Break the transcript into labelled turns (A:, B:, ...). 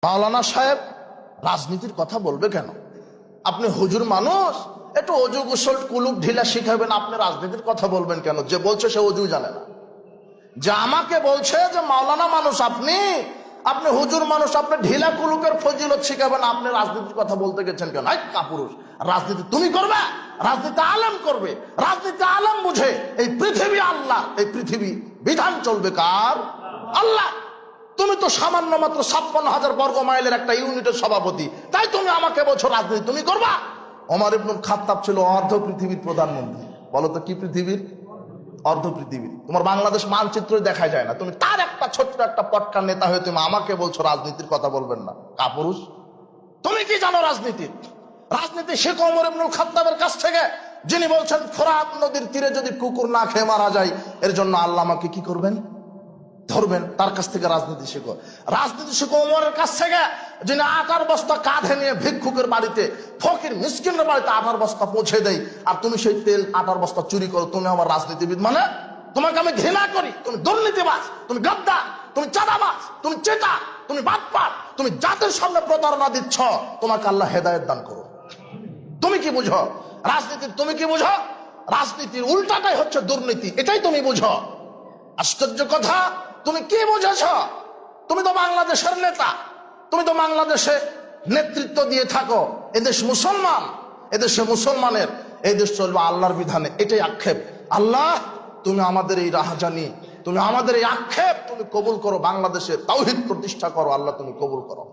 A: মাওলানা সাহেব রাজনীতির কথা বলবে কেন? আপনি হুজুর মানুষ, একটু অজু গোসল কুলুপ ঢিলা শিখাবেন, আপনি রাজনীতির কথা বলবেন কেন? যে বলছে সে অজু জানে না, যে আমাকে বলছে যে মাওলানা মানুষ আপনি হুজুর মানুষ, আপনি ঢিলা কুলুপের ফজিলত শিখাবেন, আপনি রাজনীতির কথা বলতে গেছেন কেন? কাপুরুষ, রাজনীতি তুমি করবে? রাজনীতি আলেম করবে, রাজনীতি আলেম বুঝে। এই পৃথিবী আল্লাহ, এই পৃথিবী বিধান চলবে কার? আল্লাহ। তুমি তো সামান্য মাত্র 56,000 বর্গ মাইলের একটা ইউনিটের সভাপতি, তাই তুমি আমাকে বলছো রাজনীতি তুমি করবা? ওমর ইবনুল খাত্তাব ছিল অর্ধ পৃথিবীর প্রধানমন্ত্রী। বলো তো কি পৃথিবীর? অর্ধ পৃথিবীর। তোমার বাংলাদেশ মানচিত্র দেখা যায় না, তুমি তার একটা ছোট্ট একটা পটকার নেতা হয়ে তুমি আমাকে বলছো রাজনীতির কথা বলবেন না? কাপুরুষ, তুমি কি জানো রাজনীতির? রাজনীতি শেখো ওমর ইবনুল খাত্তাবের কাছ থেকে, যিনি বলছেন ফোরাত নদীর তীরে যদি কুকুর না খেয়ে মারা যায়, এর জন্য আল্লাহ আমাকে কি করবেন? ধরবেন। তার কাছ থেকে রাজনীতি শেখো। রাজনীতি শেখো ওমরের কাছ থেকে, যিনি 8 বস্তা কাঁধে নিয়ে ভিক্ষুকের বাড়িতে, ফকির মিসকিনের বাড়িতে 8 বস্তা পৌঁছে দেয়, আর তুমি সেই তেল 8 বস্তা চুরি করো। তুমি আমার রাজনীতিবিদ মানে? তোমাকে আমি ঘৃণা করি। তুমি দুর্নীতিবাজ, তুমি গাদ্দার, তুমি চাঁদাবাজ, তুমি চেটা, তুমি বাটপার, তুমি জাতির সামনে প্রতারণা দিচ্ছ। তোমাকে আল্লাহ হেদায়েত দান করো। তুমি কি বুঝো রাজনীতির? তুমি কি বুঝো? রাজনীতির উল্টাটাই হচ্ছে দুর্নীতি, এটাই তুমি বুঝো। আশ্চর্য কথা, তুমি কি বুঝেছ? তুমি তো বাংলাদেশের নেতা, তুমি তো বাংলাদেশে নেতৃত্ব দিয়ে থাকো। এদেশ মুসলমান, এদেশে মুসলমানের, এই দেশ চলবে আল্লাহর বিধানে, এটাই আক্ষেপ। আল্লাহ, তুমি আমাদের এই রাহাজানি, তুমি আমাদের এই আক্ষেপ তুমি কবুল করো, বাংলাদেশে তাওহীদ প্রতিষ্ঠা করো। আল্লাহ তুমি কবুল করো।